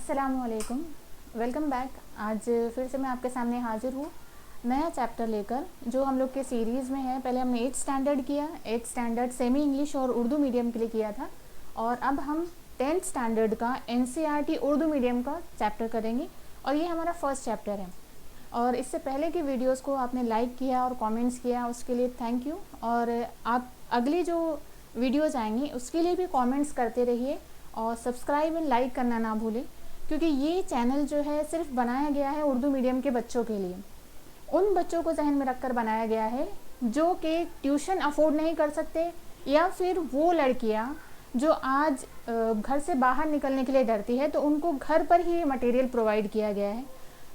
अस्सलामुअलैकुम, welcome back. आज फिर से मैं आपके सामने हाजिर हूँ नया चैप्टर लेकर, जो हम लोग के सीरीज़ में है। पहले हमने 8th स्टैंडर्ड किया, 8th स्टैंडर्ड सेमी इंग्लिश और उर्दू मीडियम के लिए किया था, और अब हम 10th स्टैंडर्ड का NCERT उर्दू मीडियम का चैप्टर करेंगे, और ये हमारा फर्स्ट चैप्टर है। और इससे पहले की वीडियोस को आपने लाइक किया और कमेंट्स किया, उसके लिए थैंक यू। और आप अगली जो वीडियोज़ आएंगी उसके लिए भी कमेंट्स करते रहिए, और सब्सक्राइब एंड लाइक करना ना भूलें, क्योंकि ये चैनल जो है सिर्फ बनाया गया है उर्दू मीडियम के बच्चों के लिए। उन बच्चों को जहन में रखकर बनाया गया है जो कि ट्यूशन अफोर्ड नहीं कर सकते, या फिर वो लड़कियां जो आज घर से बाहर निकलने के लिए डरती है, तो उनको घर पर ही ये मटेरियल प्रोवाइड किया गया है।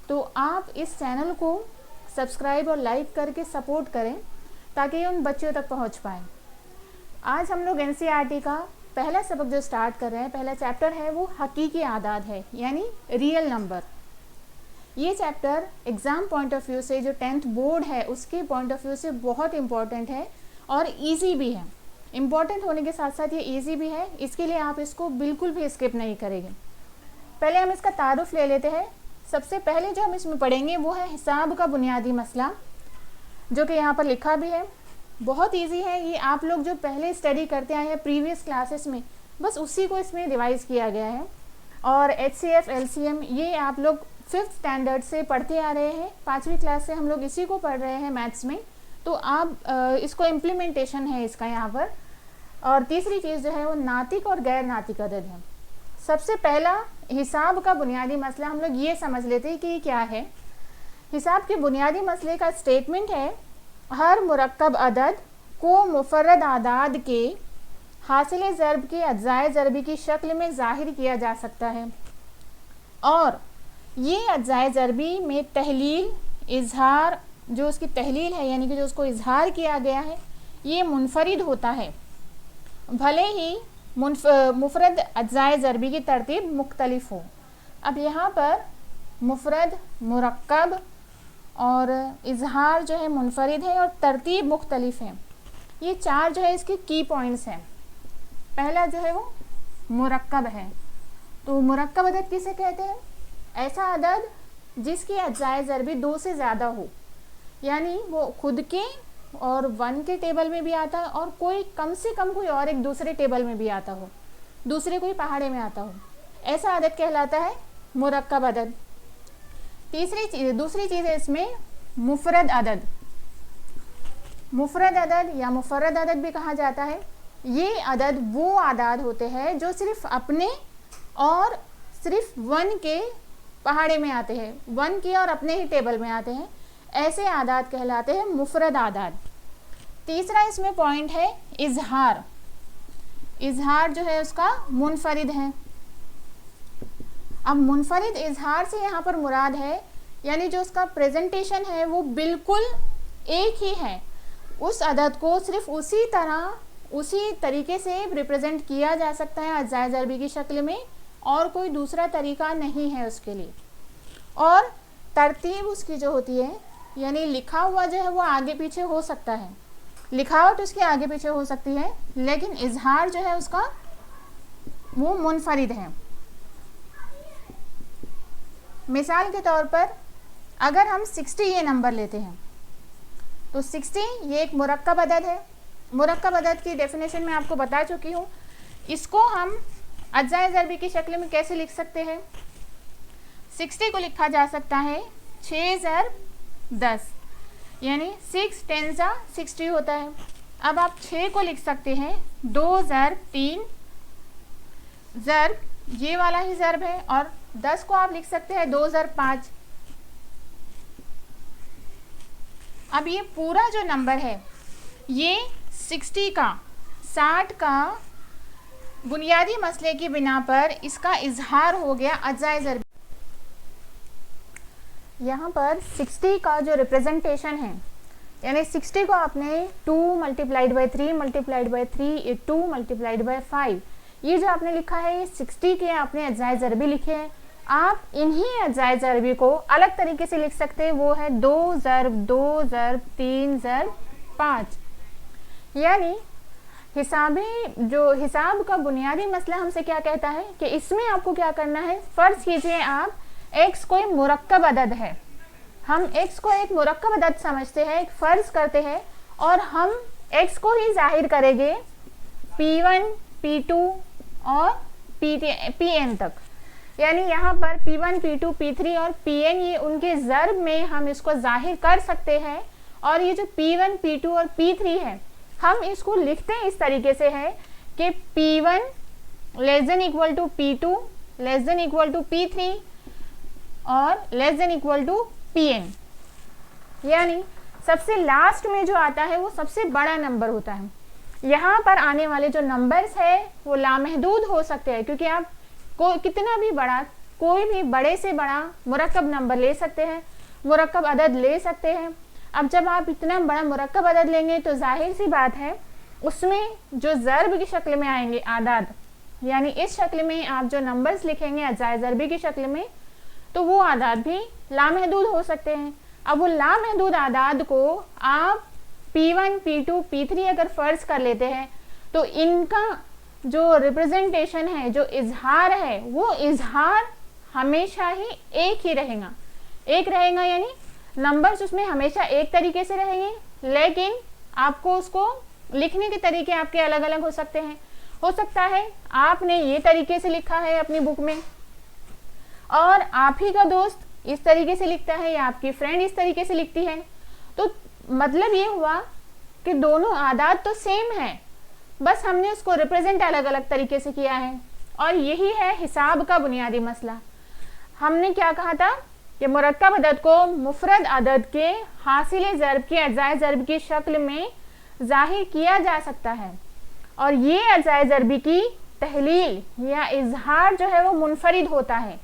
तो आप इस चैनल को सब्सक्राइब और लाइक करके सपोर्ट करें, ताकि ये उन बच्चों तक पहुंच पाए। आज हम लोग NCERT का पहला सबक जो स्टार्ट कर रहे हैं, पहला चैप्टर है वो हकीकी आदाद है, यानी रियल नंबर। ये chapter exam point of view से, जो 10th बोर्ड है उसके पॉइंट ऑफ व्यू से बहुत इम्पॉर्टेंट है और इजी भी है। इम्पॉर्टेंट होने के साथ साथ ये इजी भी है, इसके लिए आप इसको बिल्कुल भी स्किप नहीं करेंगे। पहले हम इसका तारुफ ले लेते हैं। सबसे पहले जो हम इसमें पढ़ेंगे वो है हिसाब का बुनियादी मसला, जो कि यहाँ पर लिखा भी है। बहुत इजी है ये, आप लोग जो पहले स्टडी करते आए हैं प्रीवियस क्लासेस में, बस उसी को इसमें रिवाइज़ किया गया है। और HCF LCM ये आप लोग 5th स्टैंडर्ड से पढ़ते आ रहे हैं, 5वीं क्लास से हम लोग इसी को पढ़ रहे हैं मैथ्स में। तो आप इसको इम्प्लीमेंटेशन है इसका यहाँ पर। और तीसरी चीज़ जो है वो नातिक और गैर नातिक अदद है। सबसे पहला हिसाब का बुनियादी मसला हम लोग ये समझ लेते हैं कि ये क्या है। हिसाब के बुनियादी मसले का स्टेटमेंट है, हर मुरक्कब अदद को मुफर्रद आदाद के हासिल ज़र्ब के अज्जाए ज़र्बी की शक्ल में ज़ाहिर किया जा सकता है, और ये अज्जाए ज़र्बी में तहलील इजहार, जो उसकी तहलील है यानी कि जो उसको इजहार किया गया है, ये मुनफरिद होता है, भले ही मुफरद अज्जाए ज़र्बी की तरतीब मुख्तलिफ हो। अब यहाँ पर मुफरद, मुरक्कब और इजहार जो है मुनफरिद है, और तरतीब मुख्तलिफ है। ये चार जो है इसके की पॉइंट्स हैं। पहला जो है वो मुरक्कब है। तो मुरक्कब अदद किसे कहते हैं? ऐसा अदद जिसकी अज्जाए ज़र्बी 2 से ज़्यादा हो, यानी वो खुद के और 1 के टेबल में भी आता है, और कोई कम से कम कोई और एक दूसरे टेबल में भी आता हो, दूसरे कोई पहाड़े में आता हो, ऐसा अदद कहलाता है मुरक्कब अदद। दूसरी चीज़ है इसमें मुफरद अदद। मुफरद अदद या मुफर्रद अदद भी कहा जाता है। ये अदद वो आदाद होते हैं जो सिर्फ अपने और सिर्फ 1 के पहाड़े में आते हैं, 1 के और अपने ही टेबल में आते हैं, ऐसे आदाद कहलाते हैं मुफरद आदाद। तीसरा इसमें पॉइंट है इजहार। इजहार जो है उसका मुनफरिद है। अब मुनफरिद इजहार से यहाँ पर मुराद है, यानी जो उसका प्रेजेंटेशन है वो बिल्कुल एक ही है, उस अदद को सिर्फ उसी तरीके से रिप्रेजेंट किया जा सकता है अज्जाए ज़र्बी की शक्ल में, और कोई दूसरा तरीका नहीं है उसके लिए। और तरतीब उसकी जो होती है, यानी लिखा हुआ जो है वो आगे पीछे हो सकता है, लिखावट उसकी आगे पीछे हो सकती है, लेकिन इजहार जो है उसका वो मुनफरिद है। मिसाल के तौर पर अगर हम 60 ये नंबर लेते हैं, तो 60 ये एक मुरक्कब अदद है। मुरक्कब अदद की डेफिनेशन मैं आपको बता चुकी हूँ। इसको हम अज्जाए ज़र्बी की शक्ल में कैसे लिख सकते हैं? 60 को लिखा जा सकता है 6 ज़र्ब 10, यानी 6 10 ज़ा 60 होता है। अब आप 6 को लिख सकते हैं 2 ज़र्ब 3, ज़र्ब ये वाला ही ज़र्ब है, और 10 को आप लिख सकते हैं 2 ज़र्ब 5। अब ये पूरा जो नंबर है, ये 60 का बुनियादी मसले की बिना पर इसका इजहार हो गया अज्जाए ज़र्बी। यहाँ पर 60 का जो रिप्रेजेंटेशन है, यानी 60 को आपने 2 × 3 × 3 2 × 5, ये जो आपने लिखा है ये 60 के आपने अज्जाए ज़र्बी लिखे हैं। आप इन्हीं अज्जाए ज़र्बी को अलग तरीके से लिख सकते हैं, वो है 2 ज़र्ब 2 ज़र्ब 3 ज़र्ब 5, यानी हिसाब का बुनियादी मसला हमसे क्या कहता है कि इसमें आपको क्या करना है, फ़र्ज़ कीजिए आप x कोई मुरक्कब अदद है, हम x को एक मुरक्कब अदद समझते हैं, एक फ़र्ज़ करते हैं और हम x को ही ज़ाहिर करेंगे P1, P2 और Pn तक, यानी यहाँ पर P1, P2, P3 और Pn ये उनके ज़र्ब में हम इसको ज़ाहिर कर सकते हैं। और ये जो P1, P2 और P3 है हम इसको लिखते हैं इस तरीके से है कि P1 less than equal to P2 less than equal to P3 और less than equal to Pn, यानी सबसे लास्ट में जो आता है वो सबसे बड़ा नंबर होता है। यहाँ पर आने वाले जो नंबर्स है वो लामहदूद हो सकते हैं, क्योंकि आप कितना भी बड़ा, कोई भी बड़े से बड़ा मुरक्कब नंबर ले सकते हैं, मुरक्कब अदद ले सकते हैं। अब जब आप इतना बड़ा मुरक्कब अदद लेंगे तो जाहिर सी बात है उसमें जो ज़र्ब की शक्ल में आएंगे आदाद, यानी इस शक्ल में आप जो नंबर्स लिखेंगे अजाए ज़रबी की शक्ल में, तो वो आदाद भी लामहदूद हो सकते हैं। अब वो लामहदूद आदाद को आप P1, P2, P3 अगर फ़र्ज़ कर लेते हैं तो इनका जो रिप्रेजेंटेशन है, जो इजहार है, वो इजहार हमेशा ही एक ही रहेगा। एक रहेगा यानी नंबर्स उसमें हमेशा एक तरीके से रहेंगे, लेकिन आपको उसको लिखने के तरीके आपके अलग अलग हो सकते हैं। हो सकता है आपने ये तरीके से लिखा है अपनी बुक में और आप ही का दोस्त इस तरीके से लिखता है या आपकी फ्रेंड इस तरीके से लिखती है, तो मतलब ये हुआ कि दोनों आदाद तो सेम है, बस हमने उसको रिप्रेजेंट अलग अलग तरीके से किया है। और यही है हिसाब का बुनियादी मसला। हमने क्या कहा था कि मुरक्कब अदद को मुफरद अदद के हासिल ज़र्ब के अजाए ज़रब की शक्ल में ज़ाहिर किया जा सकता है, और ये अजाए ज़रबी की तहलील या इजहार जो है वो मुनफरिद होता है,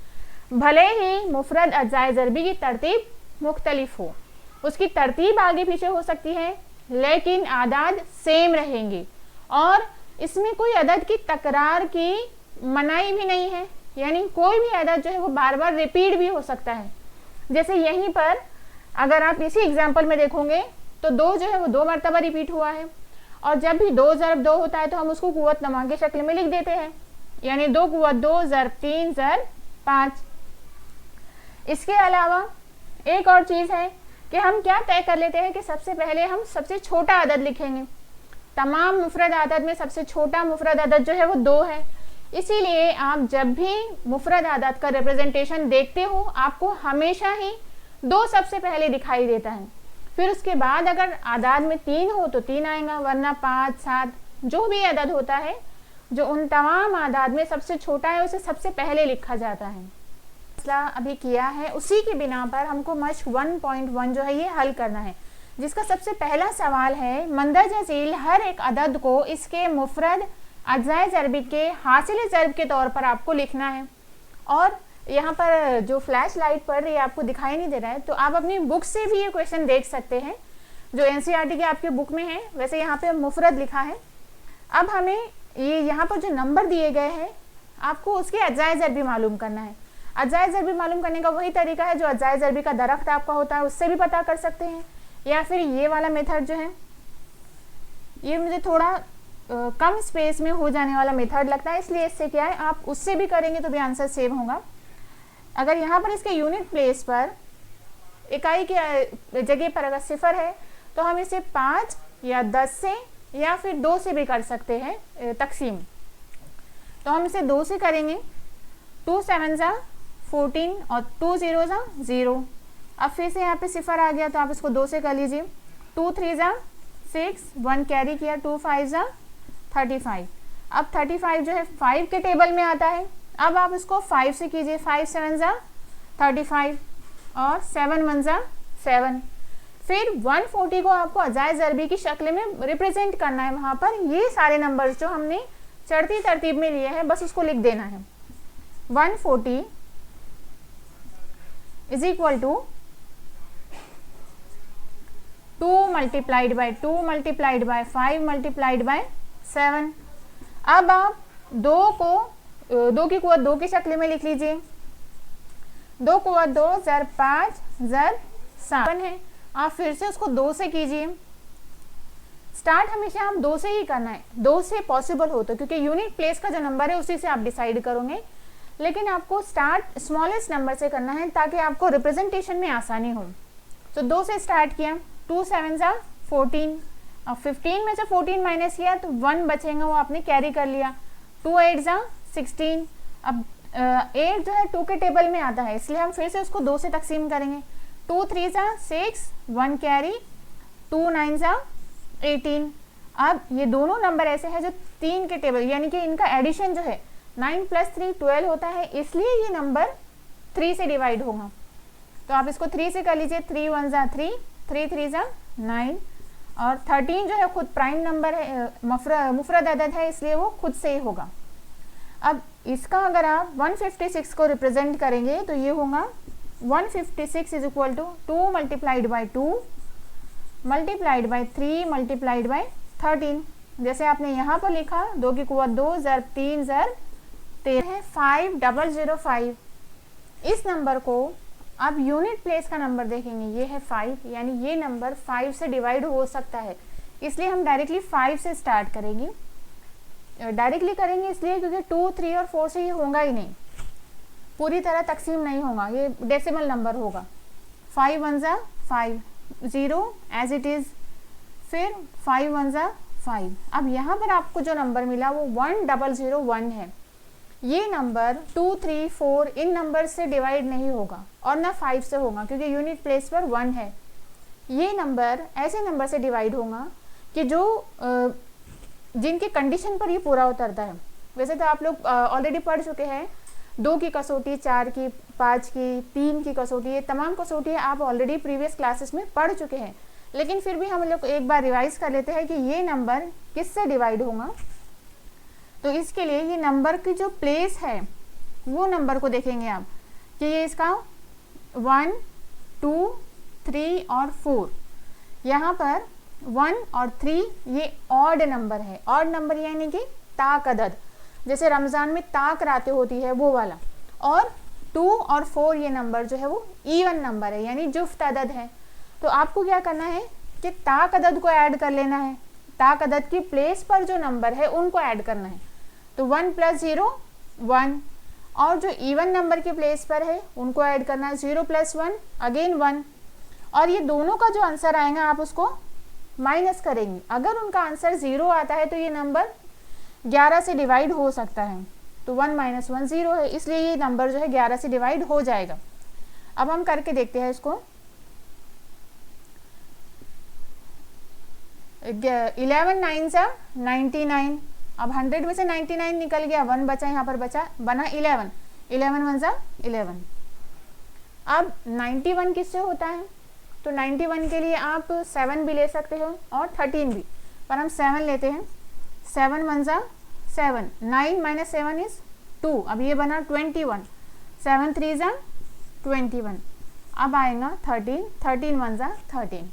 भले ही मुफरद अजाए ज़रबी की तरतीब मुख्तलिफ हो, उसकी तरतीब आगे पीछे हो सकती है, लेकिन आदाद सेम रहेंगे और इसमें कोई अदद की तकरार की मनाही भी नहीं है, यानी कोई भी अदद जो है वो बार बार रिपीट भी हो सकता है। जैसे यहीं पर अगर आप इसी एग्जाम्पल में देखोगे तो 2 जो है वो 2 मरतबा रिपीट हुआ है, और जब भी 2 ज़रब 2 होता है तो हम उसको कुव्वत नमा की शक्ल में लिख देते हैं, यानी 2 कुव्वत 2 ज़रब 3 ज़रब 5। इसके अलावा एक और चीज़ है कि हम क्या तय कर लेते हैं कि सबसे पहले हम सबसे छोटा अदद लिखेंगे। तमाम मुफरद अदद में सबसे छोटा मुफरद अदद जो है वो 2 है, इसीलिए आप जब भी मुफरद अदद का रिप्रेजेंटेशन देखते हो आपको हमेशा ही 2 सबसे पहले दिखाई देता है, फिर उसके बाद अगर आदाद में 3 हो तो 3 आएगा, वरना 5, 7 जो भी अदद होता है जो उन तमाम आदाद में सबसे छोटा है उसे सबसे पहले लिखा जाता है। मसला अभी किया है उसी की बिना पर हमको मश्क 1.1 जो है ये हल करना है, जिसका सबसे पहला सवाल है मंदरजा झील हर एक अदद को इसके मुफरद अजाए ज़रबी के हासिल ज़रब के तौर पर आपको लिखना है। और यहाँ पर जो फ्लैश लाइट पड़ रही है आपको दिखाई नहीं दे रहा है, तो आप अपनी बुक से भी ये क्वेश्चन देख सकते हैं जो एनसीईआरटी के आपके बुक में है। वैसे यहाँ पे मुफरद लिखा है। अब हमें ये यहाँ पर जो नंबर दिए गए हैं आपको उसके अजाए ज़रबी मालूम करना है। अजाए ज़रबी मालूम करने का वही तरीका है जो अजाए ज़रबी का दरख्त आपका होता है उससे भी पता कर सकते हैं, या फिर ये वाला मेथड जो है ये मुझे थोड़ा कम स्पेस में हो जाने वाला मेथड लगता है, इसलिए इससे क्या है आप उससे भी करेंगे तो भी आंसर सेम होगा। अगर यहाँ पर इसके यूनिट प्लेस पर इकाई की जगह पर अगर 0 है तो हम इसे 5 या 10 से या फिर 2 से भी कर सकते हैं तकसीम। तो हम इसे 2 से करेंगे, 2 7 ज़ा 14 और 2 0 ज़ा 0। अब फिर से यहाँ पे 0 आ गया तो आप इसको 2 से कर लीजिए, 2 3 ज़ा 6, 1 कैरी किया, 2 5 ज़ा 35। अब 35 जो है 5 के टेबल में आता है, अब आप इसको 5 से कीजिए, 5 7 ज़ा 35 और 7 1 ज़ा 7। फिर 140 को आपको अजाए ज़रबी की शक्ल में रिप्रेजेंट करना है। वहाँ पर ये सारे नंबर्स जो हमने चढ़ती तरतीब में लिए हैं बस उसको लिख देना है। 140 is equal to 2 multiplied by 2 multiplied by 5 multiplied by 7। अब आप 2 को 2 की कुव्वत 2 की शक्ल में लिख लीजिए, 2 कुव्वत 2 ज़रब 5 ज़रब 7 है। आप फिर से उसको 2 से कीजिए, स्टार्ट हमेशा हम 2 से ही करना है, 2 से पॉसिबल हो तो, क्योंकि यूनिट प्लेस का जो नंबर है उसी से आप डिसाइड करोगे, लेकिन आपको स्टार्ट स्मॉलेस्ट नंबर से करना है ताकि आपको रिप्रेजेंटेशन में आसानी हो। तो 2 से स्टार्ट किया, 2 7 जा 14, अब 15 में से 14 माइनस किया तो 1 बचेगा, वो आपने कैरी कर लिया। 2 8 जा 16, अब 8 जो है 2 के टेबल में आता है, इसलिए हम फिर से उसको 2 से तकसीम करेंगे। 2 3 जा 6, 1 कैरी, 2 9 जा 18। अब ये दोनों नंबर ऐसे हैं जो 3 के टेबल, यानी कि इनका एडिशन जो है 9 + 3 12 होता है, इसलिए ये नंबर 3 से डिवाइड होगा। तो आप इसको 3 से कर लीजिए, 3 1 जा 3, 3 3 जा 9, और 13 जो है खुद प्राइम नंबर है, मुफरद अदद है, इसलिए वो खुद से ही होगा। अब इसका अगर आप 156 को रिप्रेजेंट करेंगे तो ये होगा 156 = 2 multiplied by 2 multiplied by 3 multiplied by 13। जैसे आपने यहाँ पर लिखा 2 की कुव्वत 2 ज़र 3 ज़र 13 है 5005। इस नंबर को आप यूनिट प्लेस का नंबर देखेंगे, ये है 5, यानी ये नंबर 5 से डिवाइड हो सकता है, इसलिए हम डायरेक्टली 5 से स्टार्ट करेंगे। डायरेक्टली करेंगे इसलिए क्योंकि 2 3 और 4 से ये होगा ही नहीं, पूरी तरह तकसीम नहीं होगा, ये डेसिमल नंबर होगा। 5 1 जा 5, 0 एज इट इज़, फिर 5 1 जा 5। अब यहाँ पर आपको जो नंबर मिला वो 1001 है। ये नंबर 2 3 4 इन नंबर से डिवाइड नहीं होगा और ना 5 से होगा, क्योंकि यूनिट प्लेस पर 1 है। ये नंबर ऐसे नंबर से डिवाइड होगा कि जो जिनके कंडीशन पर ये पूरा उतरता है। वैसे तो आप लोग ऑलरेडी पढ़ चुके हैं, 2 की कसौटी, 4 की, 5 की, 3 की कसौटी, ये तमाम कसौटी आप ऑलरेडी प्रीवियस क्लासेस में पढ़ चुके हैं, लेकिन फिर भी हम लोग एक बार रिवाइज कर लेते हैं कि ये नंबर किससे डिवाइड होगा। तो इसके लिए ये नंबर की जो प्लेस है वो नंबर को देखेंगे आप कि ये इसका 1 2 3 और 4, यहाँ पर 1 और 3 ये ऑड नंबर है। ऑड नंबर यानी कि ताक अदद, जैसे रमज़ान में ताक रातें होती है वो वाला। और 2 और 4 ये नंबर जो है वो इवन नंबर है, यानी जुफ्त अदद है। तो आपको क्या करना है कि ताक अदद को ऐड कर लेना है, ताक अदद की प्लेस पर जो नंबर है उनको ऐड करना है। तो 1 + 0 1, और जो इवन नंबर की प्लेस पर है उनको ऐड करना है। 0 + 1 अगेन 1, और ये दोनों का जो आंसर आएगा आप उसको माइनस करेंगे। अगर उनका आंसर 0 आता है तो ये नंबर 11 से डिवाइड हो सकता है। तो 1 - 1 0 है, इसलिए ये नंबर जो है 11 से डिवाइड हो जाएगा। अब हम करके देखते हैं इसको। 11 9 जा 99, अब 100 में से 99 निकल गया, 1 बचा, यहाँ पर बचा बना 11, 11 1 जा 11। अब 91 किससे होता है? तो 91 के लिए आप 7 भी ले सकते हो और 13 भी, पर हम 7 लेते हैं। 7 1 जा 7, 9 - 7 इज 2, अब ये बना 21, 7 3 जा 21। अब आएगा 13, 13 1 जा 13।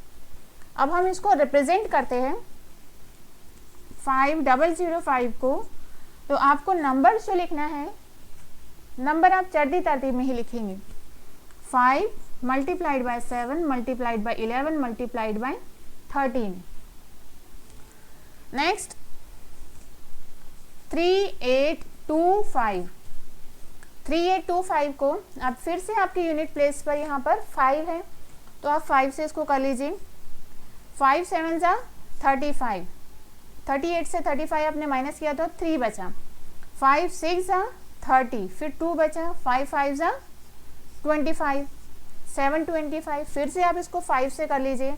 अब हम इसको रिप्रेजेंट करते हैं 5005 को। तो आपको नंबर जो लिखना है, नंबर आप चढ़ती तरतीब में ही लिखेंगे। 5 × 7 × 11 × 13। नेक्स्ट 3825। 3825 को आप फिर से आपके यूनिट प्लेस पर यहाँ पर 5 है तो आप 5 से इसको कर लीजिए। 5 7 जा 35, 38 से 35 आपने माइनस किया तो 3 बचा। 5 6 जा 30, फिर 2 बचा। 5 5 जा 25, 7 25, फिर से आप इसको 5 से कर लीजिए।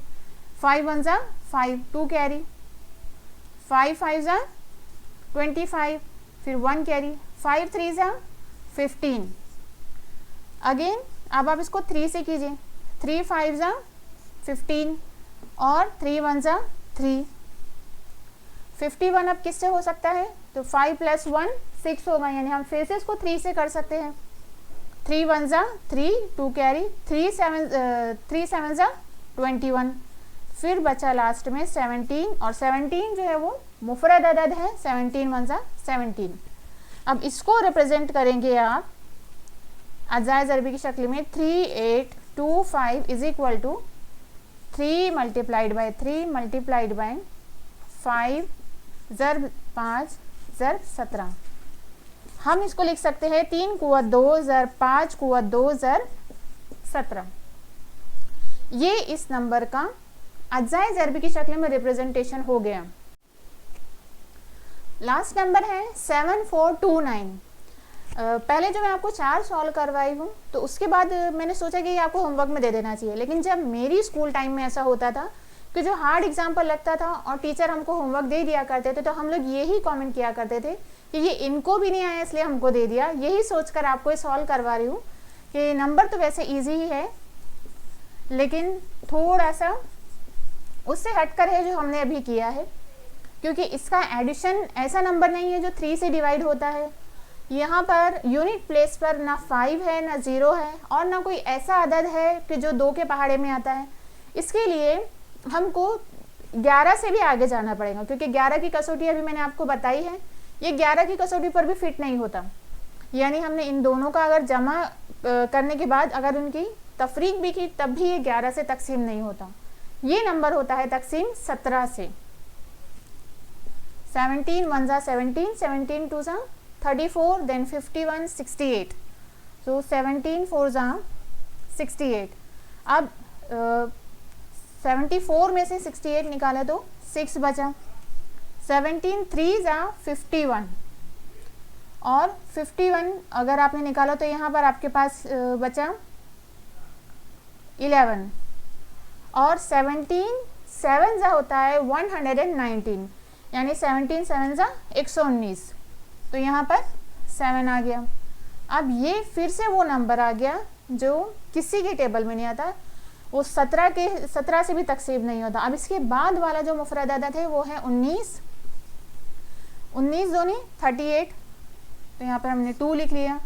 5 1 जा 5, 2 कैरी। 5 5 जा 25, फिर 1 कैरी। 5 3 जा 15। अगेन अब आप इसको 3 से कीजिए। 3 5 जा 15 और 3 1 जा 3। 51 अब किससे हो सकता है? तो 5 + 1 6 होगा, यानी हम फिर से इसको 3 से कर सकते हैं। 3 1 जा 3, 2 कैरी। 3 7 जा 21, फिर बचा लास्ट में 17, और 17 जो है वो मुफरद अदद है। 17 1 जा 17। अब इसको रिप्रेजेंट करेंगे आप अजाए ज़रबी की शक्ल में। 3825 = 3 × 3 × 5 5 ज़रब 5 ज़रब 17। हम इसको लिख सकते हैं 3 क़ुव्वत 2 ज़रब 5 क़ुव्वत 2 ज़रब 17। ये इस नंबर का अज्जाए ज़रब की शक्ल में रिप्रेजेंटेशन हो गया। लास्ट नंबर है 7429। पहले जो मैं आपको 4 सॉल्व करवाई हूँ तो उसके बाद मैंने सोचा कि ये आपको होमवर्क में दे देना चाहिए, लेकिन जब मेरी स्कूल टाइम में ऐसा होता था कि जो हार्ड एग्जाम्पल लगता था और टीचर हमको होमवर्क दे दिया करते थे तो हम लोग यही कमेंट किया करते थे कि ये इनको भी नहीं आया इसलिए हमको दे दिया। यही सोचकर आपको ये सॉल्व करवा रही हूँ कि नंबर तो वैसे ईजी ही है लेकिन थोड़ा सा उससे हटकर है जो हमने अभी किया है, क्योंकि इसका एडिशन ऐसा नंबर नहीं है जो 3 से डिवाइड होता है। यहाँ पर यूनिट प्लेस पर ना 5 है ना 0 है और ना कोई ऐसा अदद है कि जो 2 के पहाड़े में आता है। इसके लिए हमको 11 से भी आगे जाना पड़ेगा, क्योंकि 11 की कसौटी अभी मैंने आपको बताई है, ये 11 की कसौटी पर भी फिट नहीं होता। यानी हमने इन दोनों का अगर जमा करने के बाद अगर उनकी तफरीक भी की तब भी ये 11 से तकसीम नहीं होता। ये नंबर होता है तकसीम 17 से। 17 1 ज़ा 17, 17 2 ज़ा 34, देन 51 68। सो 17 4 ज़ा 68। अब 74 में से 68 निकाला तो 6 बचा। 17 3 ज़ा 51 और 51 अगर आपने निकाला तो यहाँ पर आपके पास बचा 11 और 17 7 ज़ा होता है 119, यानी 17 7 ज़ा 119, तो यहाँ पर 7 आ गया। अब ये फिर से वो नंबर आ गया जो किसी के टेबल में नहीं आता, वो 17 से भी तकसीब नहीं होता। अब इसके बाद वाला जो मुफरद अदद है वो है 19 दूनी 38, तो यहाँ पर हमने 2 लिख लिया।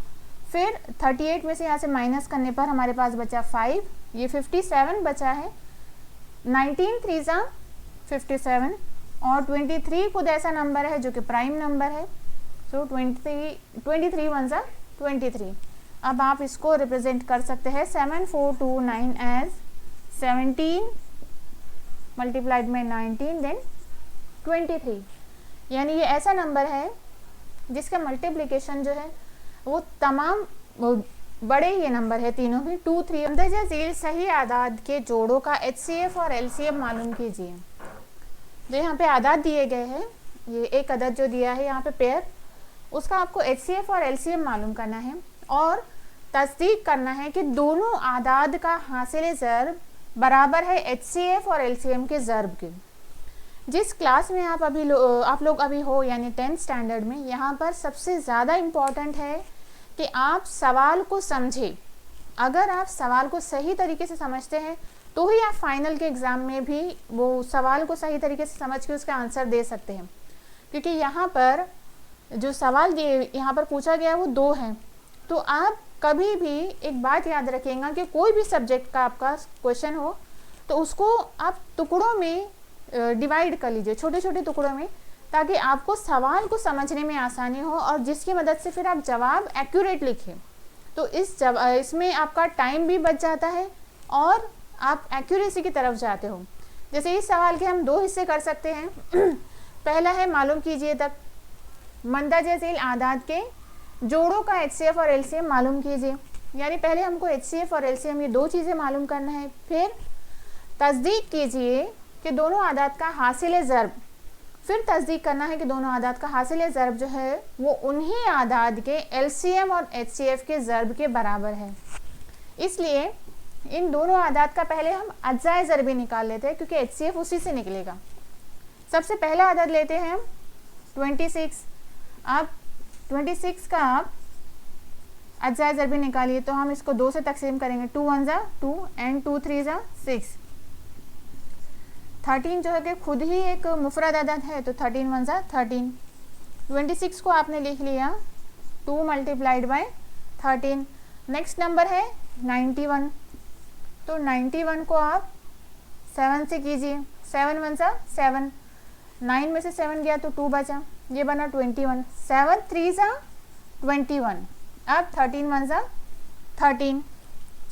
फिर 38 में से यहाँ से माइनस करने पर हमारे पास बचा 5, ये 57 बचा है। 19 3 ज़ा 57 और 23 खुद ऐसा नंबर है जो कि प्राइम नंबर है, सो 23 1 ज़ा 23। अब आप इसको रिप्रेजेंट कर सकते हैं 7429 एज 17 मल्टीप्लाइड बाई 19 देन 23। यानी ये ऐसा नंबर है जिसका मल्टीप्लिकेशन जो है वो तमाम बड़े ये नंबर है तीनों भी 2 3। अंदाजा झील सही आदाद के जोड़ों का HCF और LCM मालूम कीजिए। जो यहाँ पे आदाद दिए गए हैं, ये एक अदद जो दिया है यहाँ पे पेयर, उसका आपको HCF और LCM मालूम करना है और तस्दीक करना है कि दोनों आदाद का हासिल ज़रब बराबर है HCF और LCM के ज़रब के। जिस क्लास में आप लोग अभी हो यानी 10th स्टैंडर्ड में, यहाँ पर सबसे ज़्यादा इम्पॉर्टेंट है कि आप सवाल को समझें। अगर आप सवाल को सही तरीके से समझते हैं तो ही आप फाइनल के एग्ज़ाम में भी वो सवाल को सही तरीके से समझ के उसका आंसर दे सकते हैं, क्योंकि यहाँ पर जो सवाल यहाँ पर पूछा गया वो 2 हैं। तो आप कभी भी एक बात याद रखिएगा कि कोई भी सब्जेक्ट का आपका क्वेश्चन हो तो उसको आप टुकड़ों में डिवाइड कर लीजिए, छोटे छोटे टुकड़ों में, ताकि आपको सवाल को समझने में आसानी हो और जिसकी मदद से फिर आप जवाब एक्यूरेट लिखें। तो इसमें आपका टाइम भी बच जाता है और आप एक्यूरेसी की तरफ जाते हो। जैसे इस सवाल के हम 2 हिस्से कर सकते हैं। पहला है मालूम कीजिए तक मंदरजा झील आदाद के जोड़ों का HCF और LCM मालूम कीजिए। यानी पहले हमको HCF और LCM ये 2 चीज़ें मालूम करना है, फिर तस्दीक कीजिए कि दोनों आदाद का हासिल ज़रब, फिर तस्दीक करना है कि दोनों आदाद का हासिल ज़रब जो है वो उन्हीं आदाद के LCM और HCF के ज़रब के बराबर है। इसलिए इन दोनों आदाद का पहले हम अज्जाए ज़रबी निकाल लेते हैं, क्योंकि HCF उसी से निकलेगा। सबसे पहला आदद लेते हैं हम 26। अब 26 का आप अज्जाए ज़रबी निकालिए तो हम इसको 2 से तकसीम करेंगे। 2 1 ज़ा 2 एंड 2 3 ज़ा 6। 13 जो है कि खुद ही एक मुफरद अदद है, तो 13 1 ज़ा 13। 26 को आपने लिख लिया 2 मल्टीप्लाइड बाय 13। नेक्स्ट नंबर है 91, तो 91 को आप 7 से कीजिए। 7 1 ज़ा 7, 9 में से 7 गया तो 2 बचा, ये बना 21। 7 3 ज़ा 21। अब 13 1 ज़ा 13।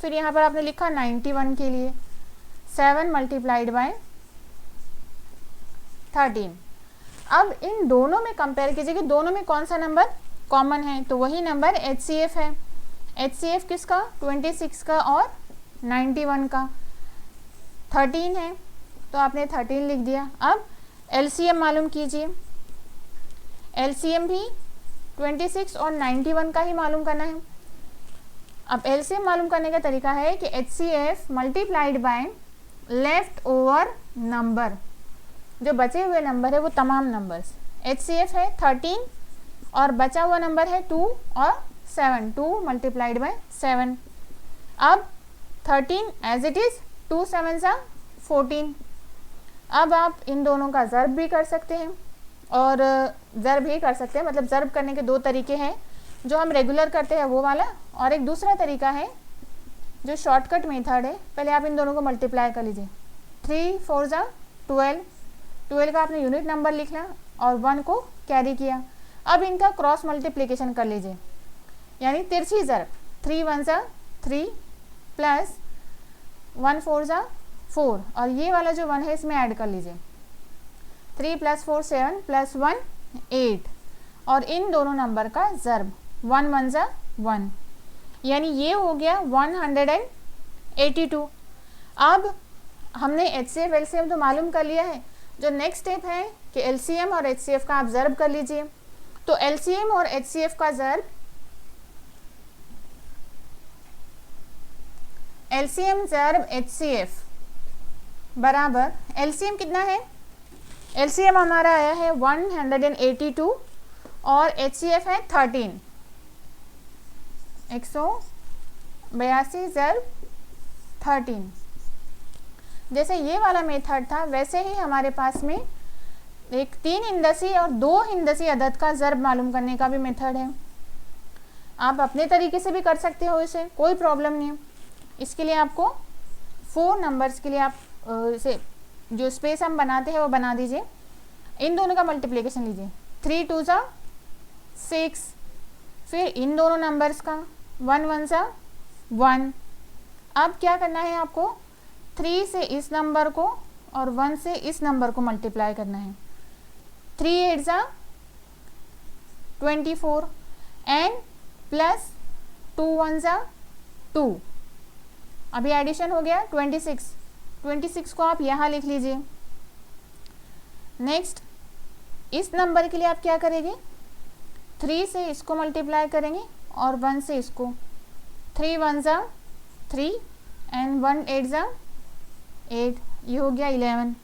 फिर यहाँ पर आपने लिखा 91 के लिए 7 मल्टीप्लाइड बाय 13। अब इन दोनों में कंपेयर कीजिए कि दोनों में कौन सा नंबर कॉमन है, तो वही नंबर HCF है। HCF किसका, 26 का और 91 का। 13 है तो आपने 13 लिख दिया। अब LCM मालूम कीजिए, LCM भी 26 और 91 का ही मालूम करना है। अब LCM मालूम करने का तरीका है कि HCF multiplied by left over number, जो बचे हुए नंबर है वो तमाम नंबर्स। HCF है 13 और बचा हुआ नंबर है 2 और 7, 2 मल्टीप्लाइड बाय 7। अब 13 एज इट इज़, 2 7 14। अब आप इन दोनों का ज़र्ब भी कर सकते हैं और ज़र्ब ही कर सकते हैं, मतलब ज़र्ब करने के दो तरीके हैं, जो हम रेगुलर करते हैं वो वाला, और एक दूसरा तरीका है जो शॉर्टकट मेथड है। पहले आप इन दोनों को मल्टीप्लाई कर लीजिए। 3 4 12, 12 का आपने यूनिट नंबर लिखा और 1 को कैरी किया। अब इनका क्रॉस मल्टीप्लिकेशन कर लीजिए, यानी तिरछी ज़र्ब। 3 1 3 प्लस 1 4 4, और ये वाला जो 1 है इसमें ऐड कर लीजिए। 3 + 4 7 + 1 8, और इन दोनों नंबर का ज़र्ब 1 1 1, यानी ये हो गया 182। अब हमने HCF LCM तो मालूम कर लिया है। जो नेक्स्ट स्टेप है कि LCM और HCF का आप ज़र्ब कर लीजिए। तो LCM और HCF का ज़र्ब, LCM ज़र्ब HCF बराबर, LCM कितना है, LCM हमारा आया है 182 और HCF है 13, 182 ज़र्ब 13। जैसे ये वाला मेथड था वैसे ही हमारे पास में एक 3 हिंदसी और 2 हिंदसी अदद का ज़र्ब मालूम करने का भी मेथड है। आप अपने तरीके से भी कर सकते हो, इसे कोई प्रॉब्लम नहीं है। इसके लिए आपको 4 नंबर्स के लिए आप इसे जो स्पेस हम बनाते हैं वो बना दीजिए। इन दोनों का मल्टीप्लिकेशन लीजिए, 3 2 6, फिर इन दोनों नंबर्स का 1 1 1। अब क्या करना है आपको, 3 से इस नंबर को और 1 से इस नंबर को मल्टीप्लाई करना है। 3 8 24 एंड प्लस 2 1 2। अभी एडिशन हो गया 26 को आप यहाँ लिख लीजिए। नेक्स्ट इस नंबर के लिए आप क्या करेंगे, 3 से इसको मल्टीप्लाई करेंगे और 1 से इसको। 3 1 3 एंड 1 8 8, ये हो गया 11।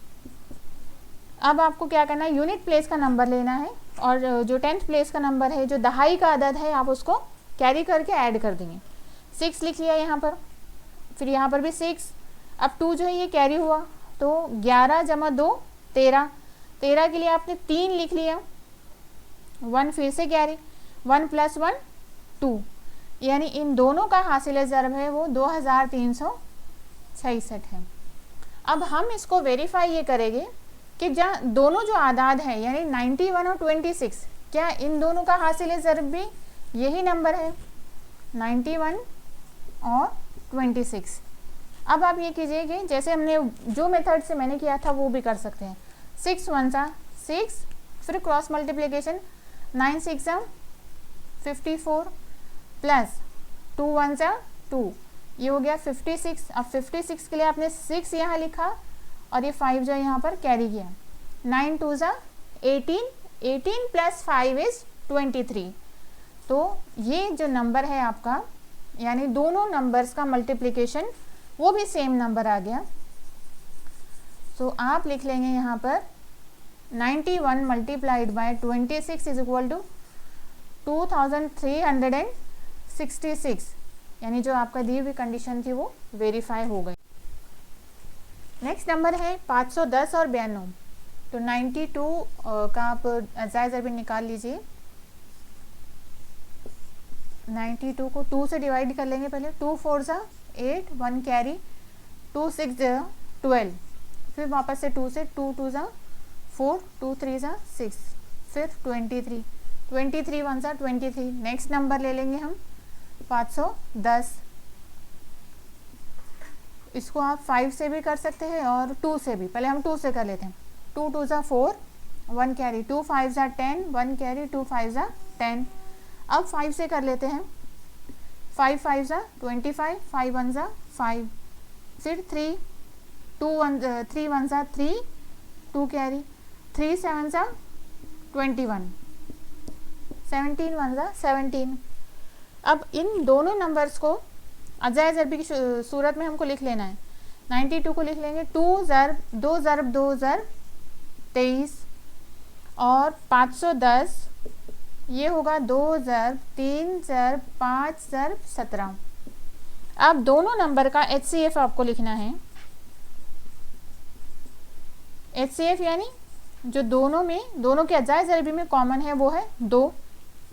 अब आपको क्या करना है, यूनिट प्लेस का नंबर लेना है और जो 10th प्लेस का नंबर है, जो दहाई का अदद है, आप उसको कैरी करके ऐड कर देंगे। 6 लिख लिया यहाँ पर, फिर यहाँ पर भी 6। अब 2 जो है ये कैरी हुआ, तो 11 + 2 13। 13 के लिए आपने 3 लिख लिया, 1 फिर से कैरी, 1 + 1 2, यानी इन दोनों का हासिल ज़र्ब है वो 2366 है। अब हम इसको वेरीफाई ये करेंगे कि जहाँ दोनों जो आदाद हैं यानी 91 और 26, क्या इन दोनों का हासिल ज़र्ब भी यही नंबर है, 91 और 26। अब आप ये कीजिए कि जैसे हमने जो मेथड से मैंने किया था वो भी कर सकते हैं। 6 1 6, फिर क्रॉस मल्टीप्लिकेशन, 9 6 54 प्लस 2 1 2, ये हो गया 56। अब 56 के लिए आपने 6 यहाँ लिखा और ये 5 जो यहाँ पर कैरी किया। 9 2 18, 18 + 5 इज़ 23। तो ये जो नंबर है आपका, यानी दोनों नंबर्स का मल्टीप्लिकेशन वो भी सेम नंबर आ गया। तो आप लिख लेंगे यहाँ पर 91 × 26 इज इक्वल टू 2366, यानी जो आपका दी हुई कंडीशन थी वो वेरीफाई हो गई। नेक्स्ट नंबर है 510 और 92। तो 92 का आप अज़ाय ज़रबी निकाल लीजिए। 92 को 2 से डिवाइड कर लेंगे पहले। 2 4 8, 1 कैरी, 2 6 12, फिर वापस से 2 से 2 2 4, 2 3 6, फिर 23, 23 1 23। नेक्स्ट नंबर ले लेंगे हम 510। इसको आप 5 से भी कर सकते हैं और 2 से भी। पहले हम 2 से कर लेते हैं। 2 2 4, 1 कैरी, 2 5 ज़ा 10, 1 कैरी, 2 5 ज़ा 10। अब 5 से कर लेते हैं, 5 5 ज़ा 25, 5 1 ज़ा 5, फिर 3 3 1 ज़ा 3, 2 कैरी, 3 7 ज़ा 21, 17 1 ज़ा 17। अब इन दोनों नंबर्स को अजाय ज़रबी की सूरत में हमको लिख लेना है। 92 को लिख लेंगे 2 ज़रब 2 ज़रब 2 ज़रब 23 और 510 ये होगा 2 ज़रब 3 ज़रब 5 ज़रब 17। अब दोनों नंबर का HCF आपको लिखना है। HCF यानी जो दोनों के अजाय ज़रबी में कॉमन है वो है 2,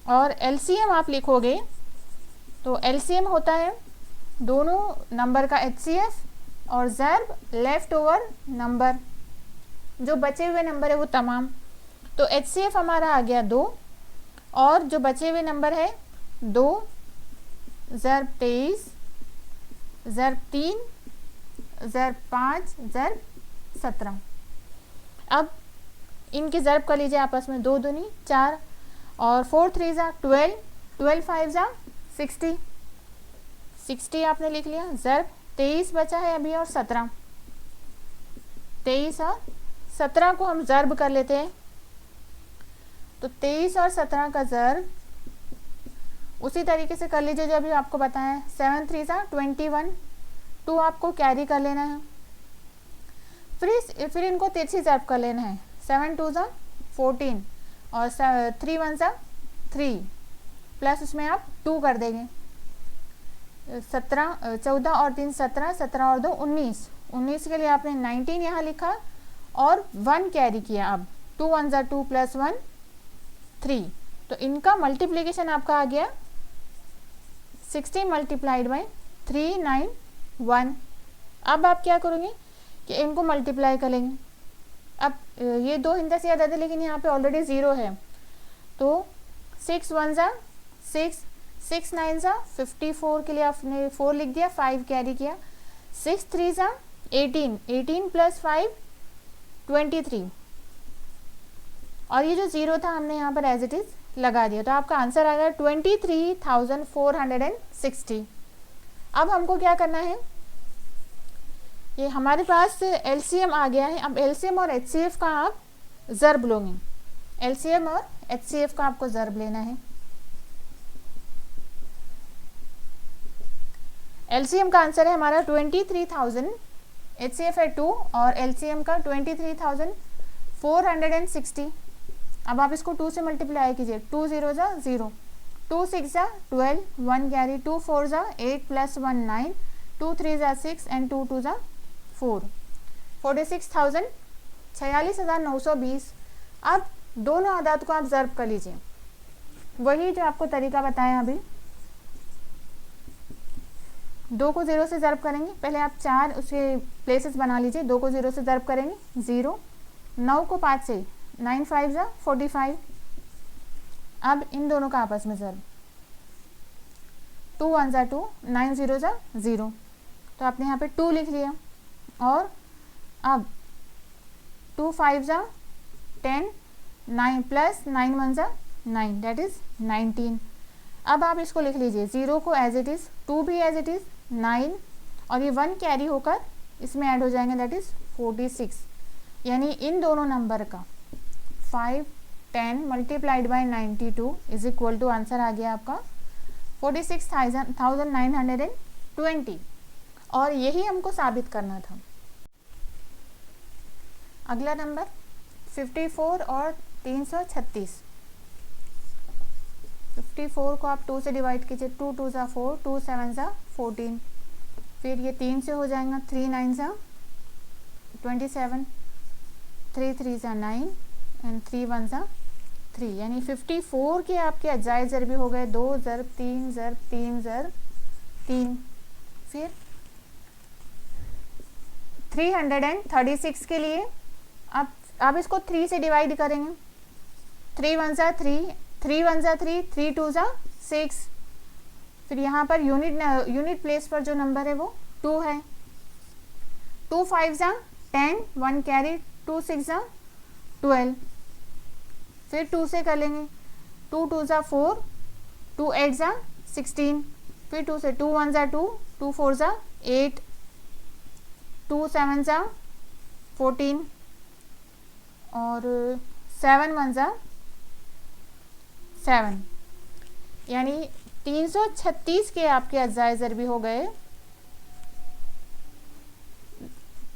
और LCM आप लिखोगे तो LCM होता है दोनों नंबर का HCF और ज़रब लेफ़्ट ओवर नंबर, जो बचे हुए नंबर है वो तमाम। तो HCF हमारा आ गया 2, और जो बचे हुए नंबर है 2 ज़रब 23 ज़रब 3 ज़रब 5 ज़रब 17। अब इनके ज़रब कर लीजिए आपस में, 2 दूनी 4 और 4 3 ज़ा 12, 12 5 ज़ा 60, 60 आपने लिख लिया। ज़रब 23 बचा है अभी और 17, 23 और 17 को हम ज़रब कर लेते हैं। तो 23 और 17 का ज़रब उसी तरीके से कर लीजिए जो अभी आपको बताया। 7 3 ज़ा 21, 2 आपको कैरी कर लेना है। फिर इनको तिरछी ज़रब कर लेना है। 7 2 ज़ा 14 और 3 1 ज़ा 3 प्लस उसमें आप 2 कर देंगे। 14 और 3 17, 17 और 2 19, 19 के लिए आपने 19 यहाँ लिखा और 1 कैरी किया। अब 2 1 ज़ा 2 प्लस 1 3, तो इनका मल्टीप्लिकेशन आपका आ गया 60 मल्टीप्लाइड बाई 391। अब आप क्या करोगे कि इनको मल्टीप्लाई करेंगे। अब ये 2 हिंदा से याद आते, लेकिन यहाँ पे ऑलरेडी 0 है, तो 6 1 ज़ा 6, 6 9 ज़ा 54 के लिए आपने 4 लिख दिया, 5 कैरी किया। 6 3 ज़ा 18, 18 प्लस 5 23, और ये जो 0 था हमने यहाँ पर एज इट इज़ लगा दिया, तो आपका आंसर आ गया 23,460। अब हमको क्या करना है, ये हमारे पास LCM आ गया है। अब LCM और HCF का आप ज़रब लोगे, LCM और HCF का आपको ज़रब लेना है। LCM का आंसर है हमारा 23,000, HCF है 2 और LCM का 23,460। अब आप इसको 2 से मल्टीप्लाई कीजिए। 2 0 ज़ा 0, 2 6 ज़ा 12, 1 कैरी, 2 4 ज़ा 8 प्लस 1 9, 2 3 ज़ा 6 एंड 2 2 ज़ा 4, 46,000, 46,920। अब दोनों आदात को आप ज़रब कर लीजिए, वही जो आपको तरीका बताया अभी। 2 को 0 से ज़रब करेंगे, पहले आप 4 उसके प्लेसेस बना लीजिए। 2 को 0 से ज़रब करेंगे 0, 9 को 5 से 9 5 ज़ा 45। अब इन दोनों का आपस में ज़रब, 2 1 ज़ा 2, 9 0 ज़ा 0, तो आपने यहाँ पे 2 लिख लिया। और अब 2 5 ज़ा 10, 9 प्लस 9 1 ज़ा 9, दैट इज़ 19। अब आप इसको लिख लीजिए, 0 को एज इट इज़, 2 भी एज इट इज़ 9, और ये 1 कैरी होकर इसमें ऐड हो जाएंगे, दैट इज़ 46। यानी इन दोनों नंबर का 5 10 multiplied by 92 is equal to, answer आ गया आपका 46,920। और यही हमको साबित करना था। अगला नंबर 54 और 336। 54 को आप 2 से डिवाइड कीजिए, 2 2 ज़ा 4, 2 7 ज़ा 14, फिर ये 3 से हो जाएगा, 3 9 ज़ा 27, 3 3 ज़ा 9 एंड 3 1 ज़ा 3, यानी 54 के आपके अजाय ज़रबी हो गए 2 ज़रब 3 ज़रब 3 ज़रब 3। फिर 336 के लिए आप इसको 3 से डिवाइड करेंगे। 3 1 ज़ा 3, 3 1 ज़ा 3, 3 2 ज़ा 6, फिर यहाँ पर यूनिट प्लेस पर जो नंबर है वो 2 है। 2 5 ज़ा 10, 1 कैरी, 2 6 ज़ा 12, फिर 2 से कर लेंगे, 2 2 ज़ा 4, 2 8 ज़ा 16, फिर 2 से 2 1 ज़ा 2, 2 4 ज़ा 8, 2 7 ज़ा 14 और 7 1 ज़ा 7, यानी 336 के आपके अज्जाए ज़रबी हो गए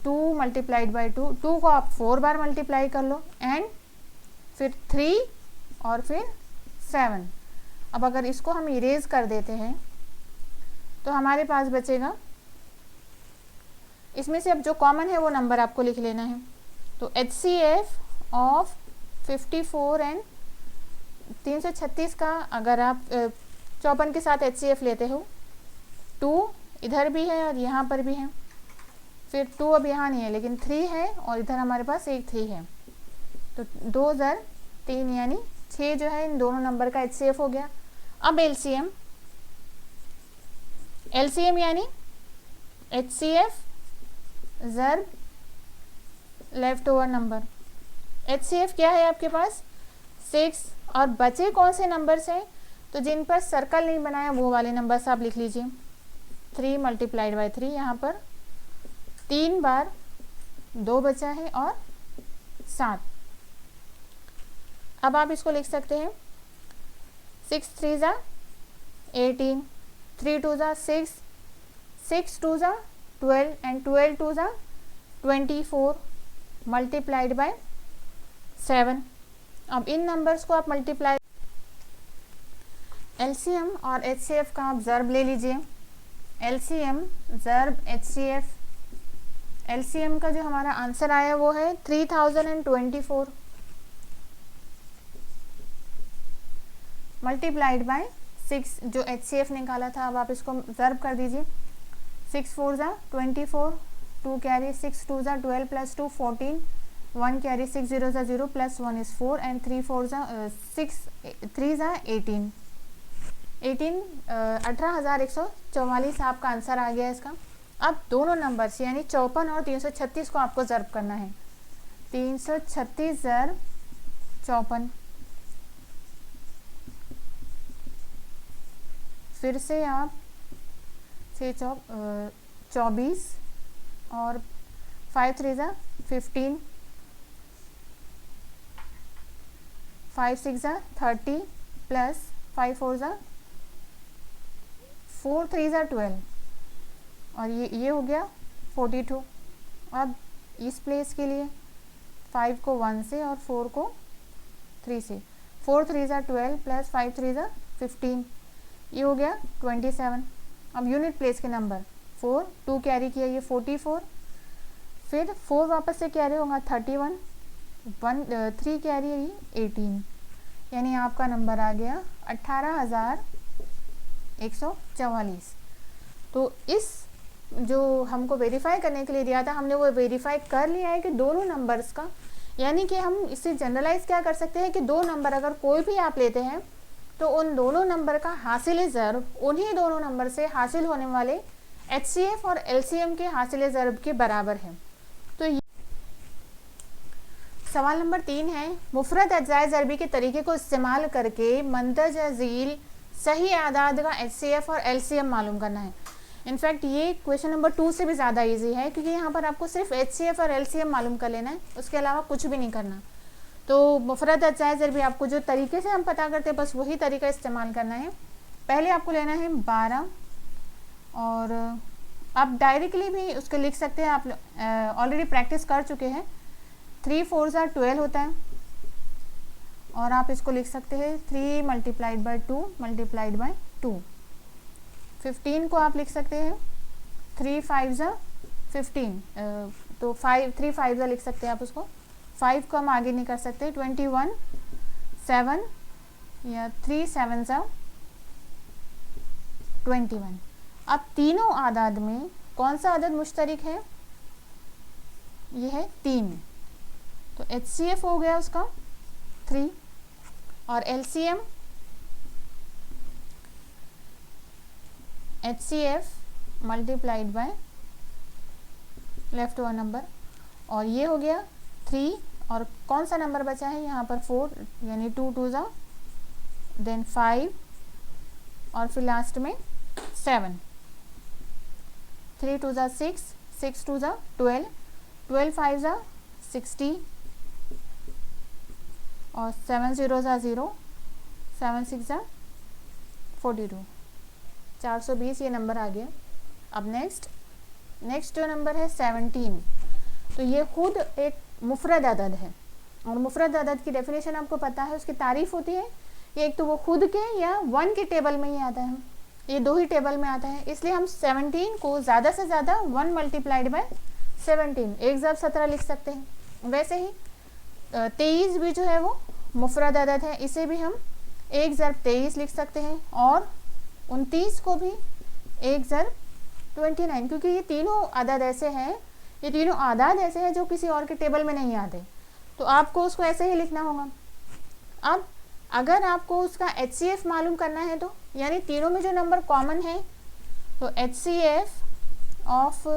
2 मल्टीप्लाइड बाई 2, 2 को आप 4 बार मल्टीप्लाई कर लो एंड फिर 3 और फिर 7। अब अगर इसको हम इरेज कर देते हैं तो हमारे पास बचेगा, इसमें से अब जो कॉमन है वो नंबर आपको लिख लेना है। तो HCF ऑफ 54 एंड 336 का अगर आप 54 के साथ HCF लेते हो, 2 इधर भी है और यहाँ पर भी है, फिर 2 अब यहाँ नहीं है लेकिन 3 है और इधर हमारे पास एक 3 है, तो 2 ज़र 3 यानी 6 जो है इन दोनों नंबर का HCF हो गया। अब LCM यानी HCF ज़र लेफ्ट ओवर नंबर। HCF क्या है आपके पास 6, और बचे कौन से नंबर्स हैं, तो जिन पर सर्कल नहीं बनाया वो वाले नंबर्स आप लिख लीजिए। 3 मल्टीप्लाइड बाई 3, यहाँ पर 3 बार 2 बचा है और 7। अब आप इसको लिख सकते हैं 6 3 ज़ा 18, 3 2 ज़ा 6, 6 2 ज़ा 12 एंड 12 2 ज़ा 24 मल्टीप्लाइड बाय 7। अब इन नंबर्स को आप मल्टीप्लाई, LCM और HCF का आप ज़र्ब ले लीजिए। LCM ज़र्ब HCF, LCM का जो हमारा आंसर आया वो है 3024 मल्टीप्लाइड बाय 6, जो HCF निकाला था। अब आप इसको ज़र्ब कर दीजिए, 6 4 ज़ा 24, 2 कैरी 6 2 ज़ा 12 प्लस 2 14, 1 कैरी 6 0 ज़ा 0 प्लस 1 इज़ 4 एंड 3 4 ज़ा 6 3 ज़ा 18, 18,144 आपका आंसर आ गया इसका। अब दोनों नंबर्स यानी 54 और 336 को आपको ज़र्ब करना है। 336 ज़र्ब 54, फिर से आप 24 और 5 3 ज़ा 15, 5 6 ज़ा 30 प्लस 5 4 ज़ा 4 3 ज़ा 12 और ये हो गया 42। अब इस प्लेस के लिए 5 को 1 से और 4 को 3 से, 4 3 ज़ा 12 प्लस 5 3 ज़ा 15, ये हो गया 27। अब यूनिट प्लेस के नंबर 4, 2 कैरी किया ये 44, फिर 4 वापस से कैरी होगा 31, 3 कैरी है 18, यानी आपका नंबर आ गया 18,144। तो इस जो हमको वेरीफाई करने के लिए दिया था हमने वो वेरीफाई कर लिया है कि दोनों नंबर्स का, यानी कि हम इससे जनरलाइज क्या कर सकते हैं कि 2 नंबर अगर कोई भी आप लेते हैं तो उन दोनों नंबर का हासिल ज़र्ब उन्हीं दोनों नंबर से हासिल होने वाले HCF और LCM के हासिल ज़र्ब के बराबर है। तो सवाल नंबर 3 है, मुफरद अज्जाए ज़रबी के तरीके को इस्तेमाल करके मंतज झील सही आदाद का HCF और LCM मालूम करना है। इनफैक्ट ये क्वेश्चन नंबर 2 से भी ज़्यादा इजी है क्योंकि यहाँ पर आपको सिर्फ HCF और LCM मालूम कर लेना है, उसके अलावा कुछ भी नहीं करना। तो मुफरद अज्जाए ज़रबी आपको जो तरीके से हम पता करते हैं बस वही तरीका इस्तेमाल करना है। पहले आपको लेना है 12 और आप डायरेक्टली भी उसके लिख सकते हैं, आप ऑलरेडी प्रैक्टिस कर चुके हैं। 3 4 ज़ा 12 होता है और आप इसको लिख सकते हैं 3 मल्टीप्लाइड बाई 2 मल्टीप्लाइड बाई 2। 15 को आप लिख सकते हैं 3 5 ज़ा 15, तो 3 5 ज़ा लिख सकते हैं आप उसको, 5 को हम आगे नहीं कर सकते। 21 7 या 3 7 ज़ा 21। अब तीनों आदाद में कौन सा आदद मुश्तरक है, ये है 3, तो HCF हो गया उसका 3 और LCM HCF multiplied by left over number, और ये हो गया 3 और कौन सा नंबर बचा है यहाँ पर 4, यानी 2 2 ज़ा, देन 5 और फिर लास्ट में 7, 3 2 ज़ा 6, 6 2 ज़ा 12, 12 5 ज़ा 60 और 7 0 ज़ा 0, 7 6 ज़ा 42, 420 ये नंबर आ गया। अब नेक्स्ट जो नंबर है 17, तो ये खुद एक मुफरद अदद है, और मुफरद अदद की डेफिनेशन आपको पता है, उसकी तारीफ होती है ये एक तो वो खुद के या 1 के टेबल में ही आता है, ये 2 ही टेबल में आता है, इसलिए हम 17 को ज़्यादा से ज़्यादा 1 मल्टीप्लाइड बाय 17, 1 ज़रब 17 लिख सकते हैं। वैसे ही 23 भी जो है वो मुफरद अदद है, इसे भी हम 1 ज़रब 23 लिख सकते हैं, और 29 को भी 1 ज़रब 29, क्योंकि ये तीनों अदद ऐसे हैं, ये तीनों आदाद ऐसे हैं जो किसी और के टेबल में नहीं आते, तो आपको उसको ऐसे ही लिखना होगा। अब अगर आपको उसका HCF मालूम करना है तो, यानी तीनों में जो नंबर कॉमन है, तो HCF ऑफ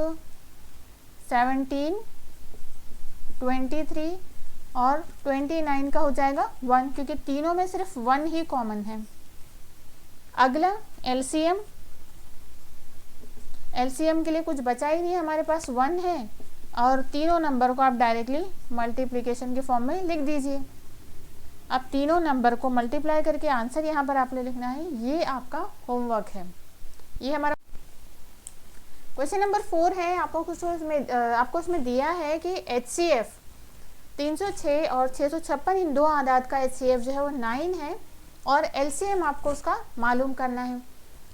17, 23 और 29 का हो जाएगा 1, क्योंकि तीनों में सिर्फ 1 ही कॉमन है। अगला LCM के लिए कुछ बचा ही नहीं, हमारे पास 1 है, और तीनों नंबर को आप डायरेक्टली मल्टीप्लिकेशन के फॉर्म में लिख दीजिए। अब तीनों नंबर को मल्टीप्लाई करके आंसर यहाँ पर आपने लिखना है, ये आपका होमवर्क है। ये हमारा क्वेश्चन नंबर 4 है। आपको उसमें दिया है कि HCF 306 और 656 इन दो आदाद का HCF जो है वो 9 है, और LCM आपको उसका मालूम करना है।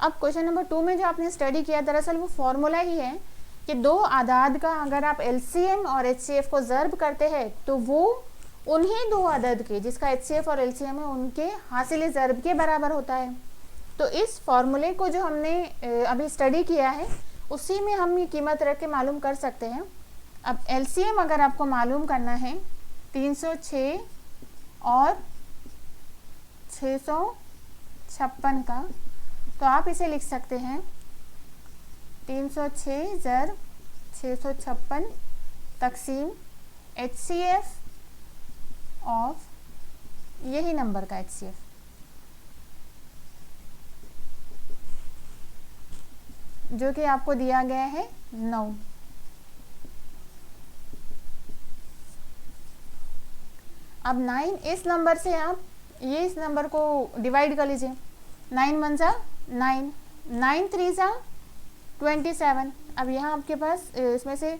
अब क्वेश्चन नंबर 2 में जो आपने स्टडी किया, दरअसल वो फॉर्मूला ही है कि दो आदाद का अगर आप LCM और HCF को ज़र्ब करते हैं तो वो उन्हीं दो आदद के जिसका HCF और LCM है उनके हासिल ज़र्ब के बराबर होता है। तो इस फॉर्मूले को जो हमने अभी स्टडी किया है उसी में हम ये कीमत रख के मालूम कर सकते हैं। अब LCM अगर आपको मालूम करना है 306 और 656 का, तो आप इसे लिख सकते हैं 306 ज़रब 656 तकसीम HCF ऑफ यही नंबर का HCF, जो कि आपको दिया गया है 9। अब 9 इस नंबर से आप इस नंबर को डिवाइड कर लीजिए। 9 1 ज़ा 9, 9 3 ज़ा 27। अब यहाँ आपके पास इसमें से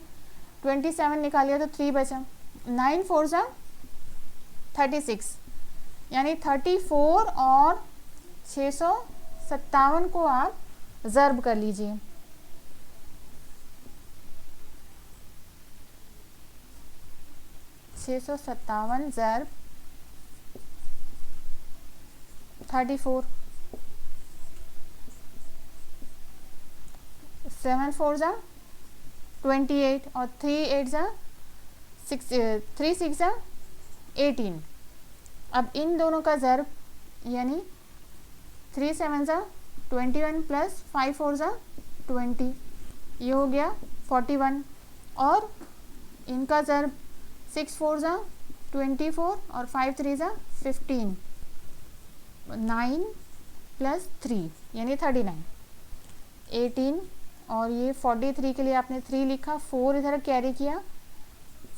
27 निकालिए तो 3 बचा। 9 4 ज़ा 36, यानी 34 और 657 को आप ज़र्ब कर लीजिए। $657 ज़र्ब 34, 7 4 ज़ा 28 और 3 8 ज़ा 3 6 ज़ा 18। अब इन दोनों का ज़र्ब यानी 3 7 ज़ा 21 प्लस 5 4 ज़ा 20, ये हो गया 41, और इनका ज़र्ब 6 4 ज़ा 24 और 5 3 ज़ा 15, 9 प्लस 3 यानी 39, 18, और ये 43 के लिए आपने 3 लिखा, 4 इधर कैरी किया,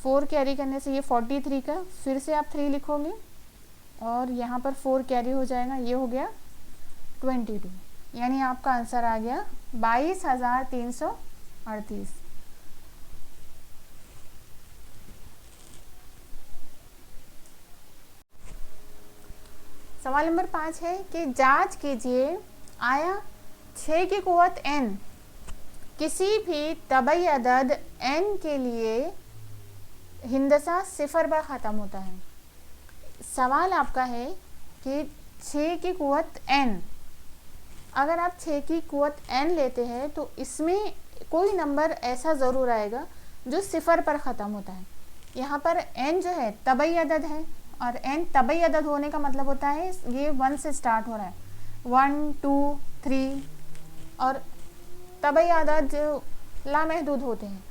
4 कैरी करने से ये 43 का फिर से आप 3 लिखोगे और यहाँ पर 4 कैरी हो जाएगा, ये हो गया 22, यानी आपका आंसर आ गया 22,338। सवाल नंबर 5 है कि जांच कीजिए आया 6 की कुव्वत n किसी भी तबई अदद n के लिए हिंदसा 0 पर ख़त्म होता है। सवाल आपका है कि 6 की कुव्वत n, अगर आप 6 की कुव्वत n लेते हैं तो इसमें कोई नंबर ऐसा ज़रूर आएगा जो 0 पर ख़त्म होता है। यहाँ पर n जो है तबई अदद है, और n तबई अदद होने का मतलब होता है ये 1 से स्टार्ट हो रहा है, 1 2 3, और तबई अदद जो लामहदूद होते हैं,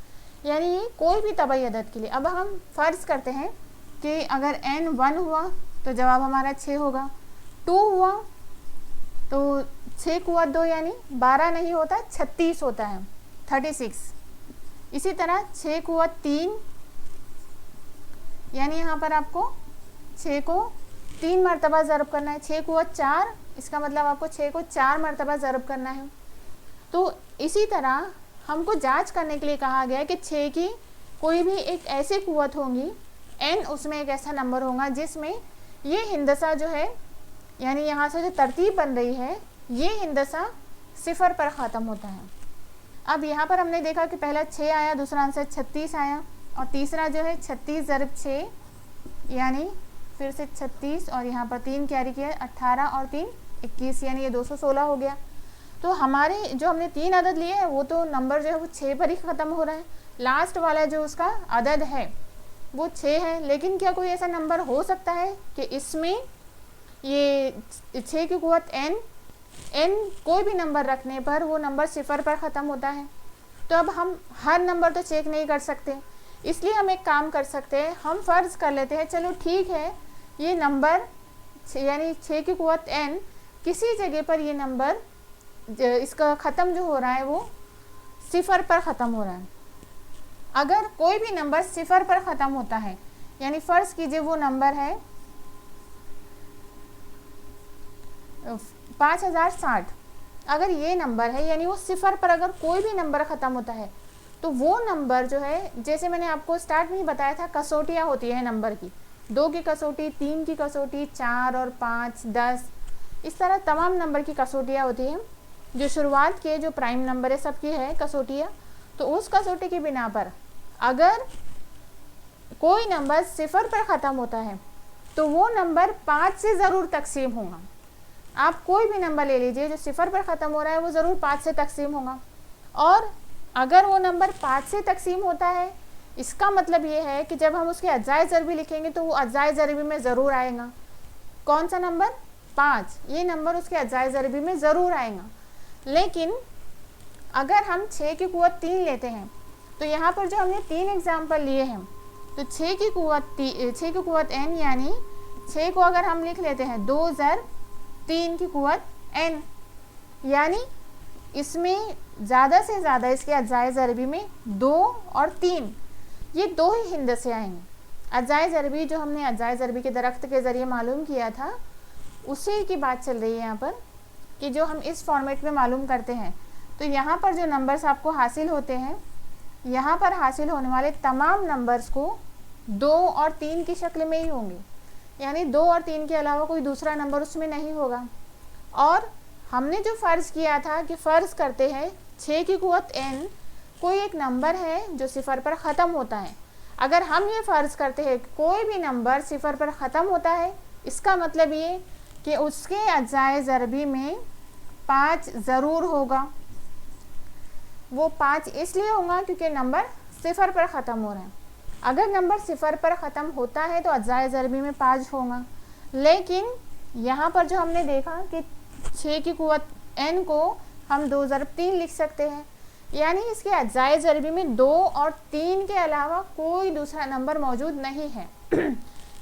यानी ये कोई भी तबई अदद के लिए। अब हम फ़र्ज़ करते हैं कि अगर n 1 हुआ तो जवाब हमारा 6 होगा, 2 हुआ तो 6 कुआ 2 यानी 12 नहीं होता, 36 होता है, 36। इसी तरह 6 कुआ 3 यानी यहाँ पर आपको 6 को 3 मरतबा ज़रब करना है। 6 कुआ 4, इसका मतलब आपको 6 को 4 मरतबा ज़रब करना है। तो इसी तरह हमको जांच करने के लिए कहा गया है कि 6 की कोई भी एक ऐसी कुव्वत होंगी, n उसमें एक ऐसा नंबर होगा जिसमें ये हिंदसा जो है, यानी यहाँ से जो तरतीब बन रही है, ये हिंदसा 0 पर ख़त्म होता है। अब यहाँ पर हमने देखा कि पहला 6 आया, दूसरा आंसर 36 आया, और तीसरा जो है 36 ज़रब 6 यानी फिर से 36, और यहाँ पर 3 कैरी किया, 18 और 3 21, यानी ये 216 हो गया। तो हमारे जो हमने 3 अदद लिए हैं वो तो नंबर जो है वो 6 पर ही ख़त्म हो रहा है। लास्ट वाला जो उसका अदद है वो 6 है, लेकिन क्या कोई ऐसा नंबर हो सकता है कि इसमें ये 6 की कुव्वत n कोई भी नंबर रखने पर वो नंबर 0 पर ख़त्म होता है? तो अब हम हर नंबर तो चेक नहीं कर सकते, इसलिए हम एक काम कर सकते हैं, हम फ़र्ज़ कर लेते हैं चलो ठीक है, ये नंबर यानी 6 की कुव्वत n किसी जगह पर ये नंबर इसका ख़त्म जो हो रहा है वो 0 पर ख़त्म हो रहा है। अगर कोई भी नंबर 0 पर ख़त्म होता है, यानी फ़र्ज़ कीजिए वो नंबर है 5060, अगर ये नंबर है यानी वो 0 पर अगर कोई भी नंबर ख़त्म होता है तो वो नंबर जो है, जैसे मैंने आपको स्टार्ट में ही बताया था, कसौटियाँ होती है नंबर की, 2 की कसौटी, 3 की कसौटी, 4 और 5, 10, इस तरह तमाम नंबर की कसौटियाँ होती हैं। जो शुरुआत के जो प्राइम नंबर है सबकी है कसौटियाँ, तो उस कसौटी की बिना पर अगर कोई नंबर 0 पर ख़त्म होता है तो वो नंबर 5 से ज़रूर तकसीम होगा। आप कोई भी नंबर ले लीजिए जो 0 पर ख़त्म हो रहा है वो ज़रूर 5 से तकसीम होगा, और अगर वो नंबर 5 से तकसीम होता है, इसका मतलब ये है कि जब हम उसके अज़ाए ज़रबी लिखेंगे तो वो अज़ाए ज़रबी में ज़रूर आएगा। कौन सा नंबर? 5, ये नंबर उसके अज़ाए ज़रबी में ज़रूर आएगा। लेकिन अगर हम 6 की कुव्वत 3 लेते हैं तो यहाँ पर जो हमने 3 एग्जाम्पल लिए हैं, तो 6 की कुव्वत n यानी 6 को अगर हम लिख लेते हैं 2 ज़रब 3 की कुव्वत n, यानी इसमें ज़्यादा से ज़्यादा इसके अज़ाए ज़रबी में 2 और 3, ये 2 ही हिंदसे आएंगे। अज़ाए ज़रबी जो हमने अज़ाए ज़रबी के दरख्त के ज़रिए मालूम किया था, उसी की बात चल रही है यहाँ पर, कि जो हम इस फॉर्मेट में मालूम करते हैं। तो यहाँ पर जो नंबर्स आपको हासिल होते हैं, यहाँ पर हासिल होने वाले तमाम नंबर्स को 2 और 3 की शक्ल में ही होंगे, यानी 2 और 3 के अलावा कोई दूसरा नंबर उसमें नहीं होगा। और हमने जो फ़र्ज़ किया था कि फ़र्ज़ करते हैं 6 की कुव्वत n कोई एक नंबर है जो 0 पर ख़त्म होता है। अगर हम ये फ़र्ज़ करते हैं कि कोई भी नंबर 0 पर ख़त्म होता है, इसका मतलब ये कि उसके अज़ाए ज़रबी में 5 ज़रूर होगा। वो 5 इसलिए होगा क्योंकि नंबर 0 पर ख़त्म हो रहा है। अगर नंबर 0 पर ख़त्म होता है तो अज़ाए ज़रबी में 5 होगा, लेकिन यहाँ पर जो हमने देखा कि 6 की कुव्वत n को हम 2 ज़रब 3 लिख सकते हैं, यानी इसके अज़ाए ज़रबी में 2 और 3 के अलावा कोई दूसरा नंबर मौजूद नहीं है।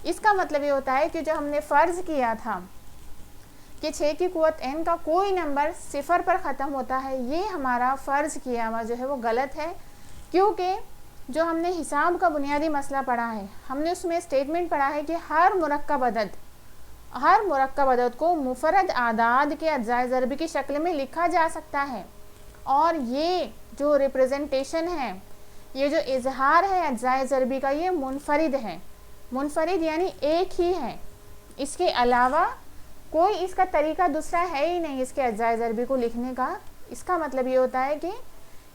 इसका मतलब ये होता है कि जो हमने फ़र्ज़ किया था कि 6 की कुव्वत n का कोई नंबर 0 पर ख़त्म होता है, ये हमारा फ़र्ज़ किया हुआ जो है वो गलत है। क्योंकि जो हमने हिसाब का बुनियादी मसला पढ़ा है, हमने उसमें स्टेटमेंट पढ़ा है कि हर मुरक्कब अदद को मुफरद आदाद के अज़ाए ज़रबी की शक्ल में लिखा जा सकता है, और ये जो रिप्रेजेंटेशन है, ये जो इजहार है अज़ाए ज़रबी का, ये मुनफरिद है। मुनफरिद यानी एक ही है, इसके अलावा कोई इसका तरीका दूसरा है ही नहीं इसके अज़ाए ज़रबी को लिखने का। इसका मतलब ये होता है कि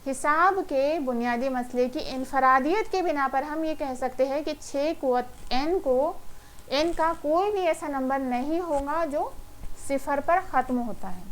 हिसाब के बुनियादी मसले की इनफरादियत के बिना पर हम ये कह सकते हैं कि 6 कुव्वत n का कोई भी ऐसा नंबर नहीं होगा जो 0 पर ख़त्म होता है।